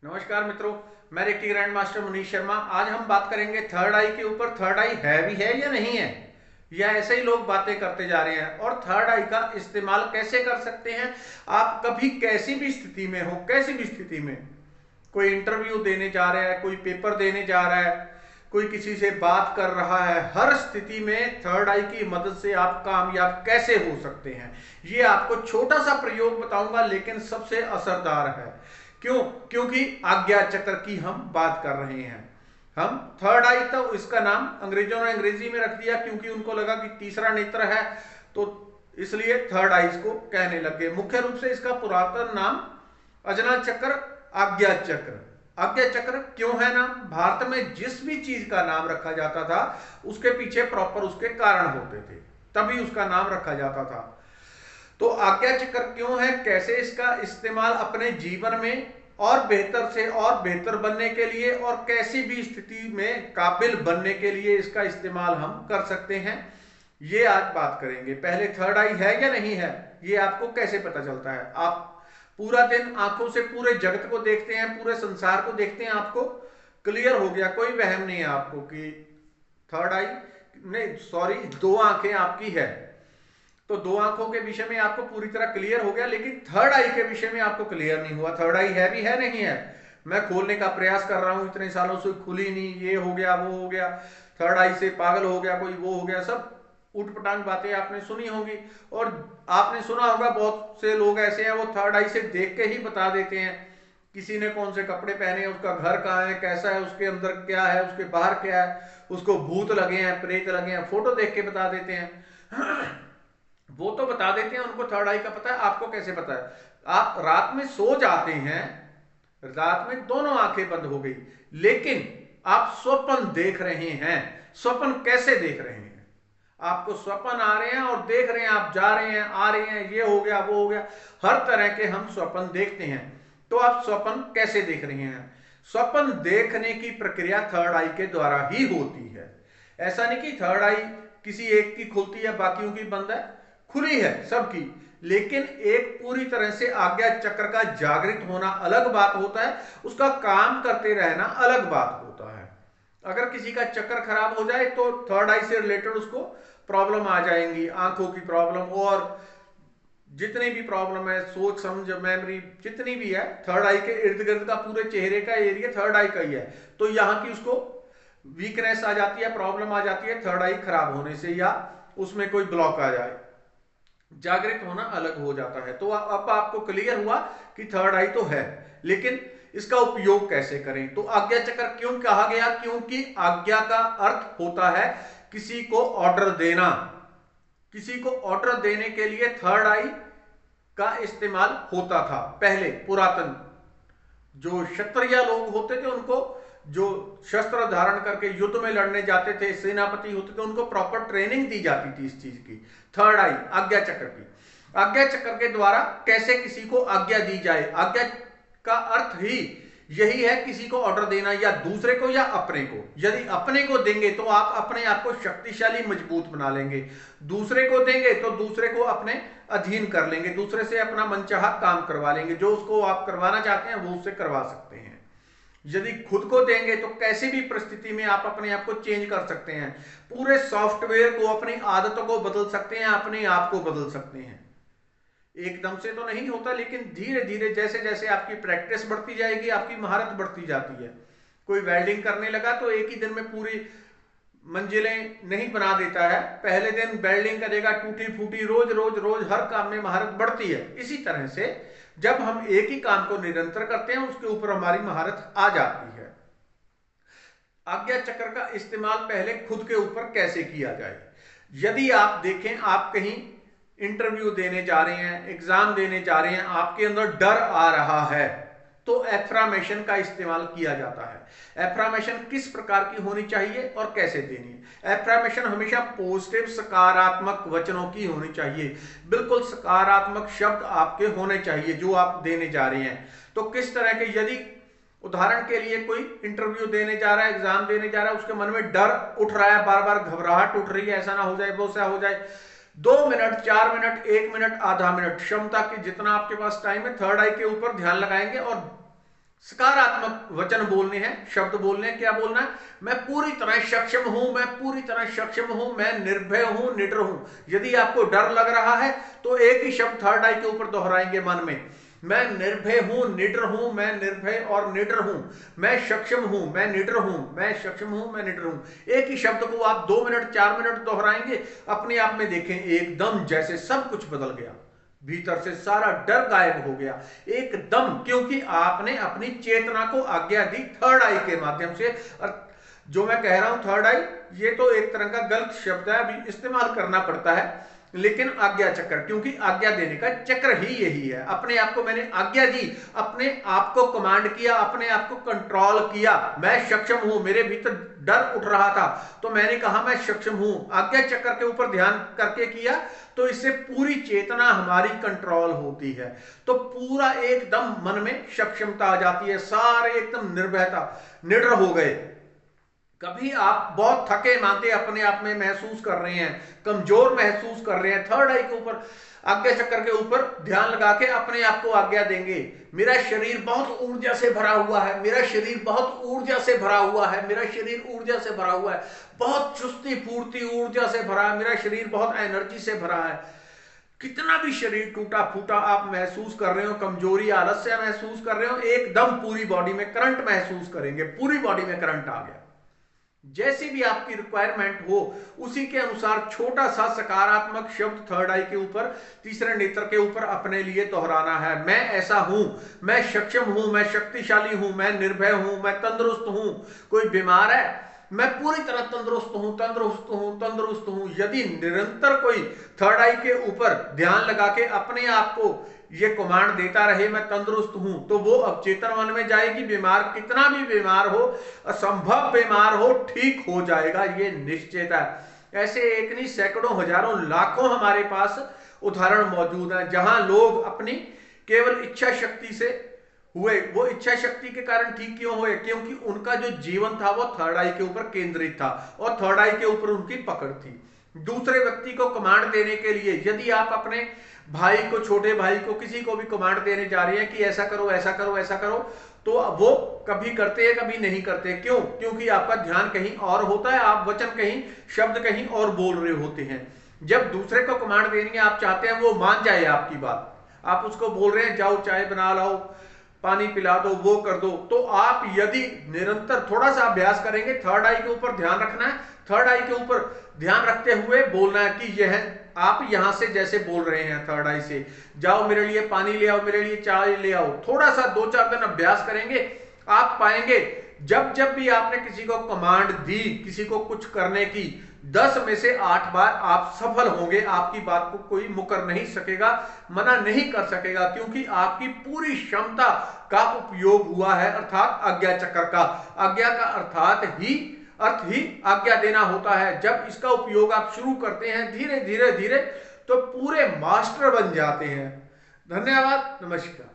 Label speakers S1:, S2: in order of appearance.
S1: नमस्कार मित्रों, मैं recti grand master Munish Sharma. आज हम बात करेंगे थर्ड आई के ऊपर। थर्ड आई है भी है या नहीं है, या ऐसे ही लोग बातें करते जा रहे हैं, और थर्ड आई का इस्तेमाल कैसे कर सकते हैं। आप कभी कैसी भी स्थिति में हो, कैसी भी स्थिति में, कोई इंटरव्यू देने जा रहा है, कोई पेपर देने जा रहा है, कोई किसी से बात कर रहा है, हर स्थिति में थर्ड आई की मदद से आप कामयाब कैसे हो सकते हैं, ये आपको छोटा सा प्रयोग बताऊंगा, लेकिन सबसे असरदार है। क्यों? क्योंकि आज्ञा चक्र की हम बात कर रहे हैं। हम थर्ड आई, तो इसका नाम अंग्रेजों ने अंग्रेजी में रख दिया क्योंकि उनको लगा कि तीसरा नेत्र है, तो इसलिए थर्ड आई को कहने लग गए। मुख्य रूप से इसका पुरातन नाम अजना चक्र, आज्ञा चक्र। आज्ञा चक्र क्यों है नाम? भारत में जिस भी चीज का नाम रखा जाता था उसके पीछे प्रॉपर उसके कारण होते थे, तभी उसका नाम रखा जाता था। तो आज्ञा चक्र क्यों है, कैसे इसका इस्तेमाल अपने जीवन में और बेहतर से और बेहतर बनने के लिए और कैसी भी स्थिति में काबिल बनने के लिए इसका इस्तेमाल हम कर सकते हैं, ये आज बात करेंगे। पहले थर्ड आई है या नहीं है, ये आपको कैसे पता चलता है? आप पूरा दिन आंखों से पूरे जगत को देखते हैं, पूरे संसार को देखते हैं, आपको क्लियर हो गया, कोई वहम नहीं है आपको कि थर्ड आई नहीं, सॉरी, दो आंखें आपकी है, तो दो आंखों के विषय में आपको पूरी तरह क्लियर हो गया, लेकिन थर्ड आई के विषय में आपको क्लियर नहीं हुआ। थर्ड आई है भी है नहीं है, मैं खोलने का प्रयास कर रहा हूं, इतने सालों से खुली नहीं, ये हो गया वो हो गया, थर्ड आई से पागल हो गया कोई, वो हो गया, सब उठपटांग बातें आपने सुनी होंगी। और आपने सुना होगा बहुत से लोग ऐसे हैं, वो थर्ड आई से देख के ही बता देते हैं किसी ने कौन से कपड़े पहने, उसका घर कहाँ है, कैसा है, उसके अंदर क्या है, उसके बाहर क्या है, उसको भूत लगे हैं, प्रेत लगे हैं, फोटो देख के बता देते हैं। वो तो बता देते हैं, उनको थर्ड आई का पता है, आपको कैसे पता है? आप रात में सो जाते हैं, रात में दोनों आंखें बंद हो गई, लेकिन आप स्वप्न देख रहे हैं। स्वप्न कैसे देख रहे हैं? आपको स्वप्न आ रहे हैं और देख रहे हैं, आप जा रहे हैं, आ रहे हैं, ये हो गया वो हो गया, हर तरह के हम स्वप्न देखते हैं। तो आप स्वप्न कैसे देख रहे हैं? स्वप्न देखने की प्रक्रिया थर्ड आई के द्वारा ही होती है। ऐसा नहीं कि थर्ड आई किसी एक की खुलती है बाकियों की बंद है, खुली है सबकी, लेकिन एक पूरी तरह से आज्ञा चक्र का जागृत होना अलग बात होता है, उसका काम करते रहना अलग बात होता है। अगर किसी का चक्कर खराब हो जाए तो थर्ड आई से रिलेटेड उसको प्रॉब्लम आ जाएंगी, आंखों की प्रॉब्लम और जितनी भी प्रॉब्लम है, सोच समझ मेमोरी जितनी भी है, थर्ड आई के इर्द गिर्द का पूरे चेहरे का एरिया थर्ड आई का ही है, तो यहां की उसको वीकनेस आ जाती है, प्रॉब्लम आ जाती है थर्ड आई खराब होने से, या उसमें कोई ब्लॉक आ जाए, जागृत होना अलग हो जाता है। तो अब आपको क्लियर हुआ कि थर्ड आई तो है, लेकिन इसका उपयोग कैसे करें? तो आज्ञा चक्र क्यों कहा गया? क्योंकि आज्ञा का अर्थ होता है किसी को ऑर्डर देना। किसी को ऑर्डर देने के लिए थर्ड आई का इस्तेमाल होता था। पहले पुरातन जो क्षत्रिय लोग होते थे, उनको जो शस्त्र धारण करके युद्ध में लड़ने जाते थे, सेनापति होते थे, उनको प्रॉपर ट्रेनिंग दी जाती थी इस चीज की, थर्ड आई आज्ञा चक्र की। आज्ञा चक्र के द्वारा कैसे किसी को आज्ञा दी जाए, आज्ञा का अर्थ ही यही है, किसी को ऑर्डर देना, या दूसरे को या अपने को। यदि अपने को देंगे तो आप अपने आप को शक्तिशाली मजबूत बना लेंगे, दूसरे को देंगे तो दूसरे को अपने अधीन कर लेंगे, दूसरे से अपना मनचाहा काम करवा लेंगे, जो उसको आप करवाना चाहते हैं वो उससे करवा सकते हैं। यदि खुद को देंगे तो कैसी भी परिस्थिति में आप अपने आप को चेंज कर सकते हैं, पूरे सॉफ्टवेयर को, अपनी आदतों को बदल सकते हैं, अपने आप को बदल सकते हैं। एकदम से तो नहीं होता, लेकिन धीरे धीरे जैसे जैसे आपकी प्रैक्टिस बढ़ती जाएगी, आपकी महारत बढ़ती जाती है। कोई वेल्डिंग करने लगा तो एक ही दिन में पूरी मंजिलें नहीं बना देता है, पहले दिन वेल्डिंग करेगा टूटी फूटी, रोज रोज रोज हर काम में महारत बढ़ती है। इसी तरह से जब हम एक ही काम को निरंतर करते हैं, उसके ऊपर हमारी महारत आ जाती है। आज्ञा चक्र का इस्तेमाल पहले खुद के ऊपर कैसे किया जाए? यदि आप देखें, आप कहीं इंटरव्यू देने जा रहे हैं, एग्जाम देने जा रहे हैं, आपके अंदर डर आ रहा है, तो एफ्रामेशन का इस्तेमाल किया जाता है। एफ्रामेशन किस प्रकार की होनी चाहिए और कैसे देनी है? एफ्रामेशन हमेशा पॉजिटिव, सकारात्मक वचनों की होनी चाहिए, बिल्कुल सकारात्मक शब्द आपके होने चाहिए जो आप देने जा रहे हैं। तो किस तरह के, यदि उदाहरण के लिए कोई इंटरव्यू देने जा रहा है, एग्जाम देने जा रहा है, उसके मन में डर उठ रहा है, बार बार घबराहट उठ रही है, ऐसा ना हो जाए, वो ऐसा हो जाए, 2 मिनट, 4 मिनट, 1 मिनट, आधा मिनट, क्षमता की जितना आपके पास टाइम है, थर्ड आई के ऊपर ध्यान लगाएंगे और सकारात्मक वचन बोलने हैं, शब्द बोलने हैं। क्या बोलना है? मैं पूरी तरह सक्षम हूं, मैं पूरी तरह सक्षम हूं, मैं निर्भय हूं, निडर हूं। यदि आपको डर लग रहा है तो एक ही शब्द थर्ड आई के ऊपर दोहराएंगे मन में, मैं निर्भय हूं, निडर हूं, मैं निर्भय और निडर हूं, मैं सक्षम हूं, मैं निडर हूं, मैं सक्षम हूं, मैं निडर हूं। एक ही शब्द को आप 2 मिनट 4 मिनट दोहराएंगे, अपने आप में देखें एकदम जैसे सब कुछ बदल गया, भीतर से सारा डर गायब हो गया एकदम, क्योंकि आपने अपनी चेतना को आज्ञा दी थर्ड आई के माध्यम से। और जो मैं कह रहा हूं थर्ड आई, ये तो एक तरह का गलत शब्द है, अभी इस्तेमाल करना पड़ता है, लेकिन आज्ञा चक्र, क्योंकि आज्ञा देने का चक्र ही यही है। अपने आप को मैंने आज्ञा दी, अपने आप को कमांड किया, अपने आप को कंट्रोल किया, मैं सक्षम हूं। मेरे भीतर डर उठ रहा था तो मैंने कहा मैं सक्षम हूं, आज्ञा चक्र के ऊपर ध्यान करके किया, तो इससे पूरी चेतना हमारी कंट्रोल होती है, तो पूरा एकदम मन में सक्षमता आ जाती है, सारे एकदम निर्भयता, निडर हो गए। कभी आप बहुत थके मांदे अपने आप में महसूस कर रहे हैं, कमजोर महसूस कर रहे हैं, थर्ड आई के ऊपर, आज्ञा चक्र के ऊपर ध्यान लगा के अपने आप को आज्ञा देंगे, मेरा शरीर बहुत ऊर्जा से भरा हुआ है, मेरा शरीर बहुत ऊर्जा से भरा हुआ है, मेरा शरीर ऊर्जा से भरा हुआ है, बहुत चुस्ती फूर्ती ऊर्जा से भरा है, मेरा शरीर बहुत एनर्जी से भरा है। कितना भी शरीर टूटा फूटा आप महसूस कर रहे हो, कमजोरी आलस्य महसूस कर रहे हो, एकदम पूरी बॉडी में करंट महसूस करेंगे, पूरी बॉडी में करंट आ गया। जैसी भी आपकी रिक्वायरमेंट हो उसी के अनुसार छोटा सा सकारात्मक शब्द थर्ड आई के ऊपर, तीसरे नेत्र के ऊपर अपने लिए दोहराना है। मैं ऐसा हूं, मैं सक्षम हूं, मैं शक्तिशाली हूं, मैं निर्भय हूं, मैं तंदुरुस्त हूं। कोई बीमार है, मैं पूरी तरह तंदुरुस्त हूं, तंदुरुस्त हूं, तंदुरुस्त हूं। यदि निरंतर कोई थर्ड आई के ऊपर ध्यान लगा के अपने आप को ये कमांड देता रहे मैं तंदुरुस्त हूं, तो वो अवचेतन मन में जाएगी, बीमार कितना भी बीमार हो, असंभव बीमार हो, ठीक हो जाएगा, ये निश्चित है। ऐसे एक नहीं सैकड़ों हजारों लाखों हमारे पास उदाहरण मौजूद हैं, जहां लोग अपनी केवल इच्छा शक्ति से हुए। वो इच्छा शक्ति के कारण ठीक क्यों हुए? क्योंकि उनका जो जीवन था वो थर्ड आई के ऊपर केंद्रित था और थर्ड आई के ऊपर उनकी पकड़ थी। दूसरे व्यक्ति को कमांड देने के लिए, यदि आप अपने भाई को, छोटे भाई को, किसी को भी कमांड देने जा रहे हैं कि ऐसा करो, ऐसा करो, ऐसा करो, तो वो कभी करते हैं कभी नहीं करते। क्यों? क्योंकि आपका ध्यान कहीं और होता है, आप वचन कहीं, शब्द कहीं और बोल रहे होते हैं। जब दूसरे को कमांड देनी है, आप चाहते हैं वो मान जाए आपकी बात, आप उसको बोल रहे हैं जाओ चाय बना लाओ, पानी पिला दो, वो कर दो, तो आप यदि निरंतर थोड़ा सा अभ्यास करेंगे, थर्ड आई के ऊपर ध्यान रखना है, थर्ड आई के ऊपर ध्यान रखते हुए बोलना है कि यह आप यहां से जैसे बोल रहे हैं थर्ड आई से, जाओ मेरे लिए पानी ले आओ, मेरे लिए चाय ले आओ। थोड़ा सा 2-4 दिन अभ्यास करेंगे, आप पाएंगे जब जब भी आपने किसी को कमांड दी, किसी को कुछ करने की, 10 में से 8 बार आप सफल होंगे। आपकी बात को कोई मुकर नहीं सकेगा, मना नहीं कर सकेगा, क्योंकि आपकी पूरी क्षमता का उपयोग हुआ है, अर्थात आज्ञा चक्र का। आज्ञा का अर्थ ही आज्ञा देना होता है। जब इसका उपयोग आप शुरू करते हैं धीरे धीरे धीरे, तो पूरे मास्टर बन जाते हैं। धन्यवाद, नमस्कार।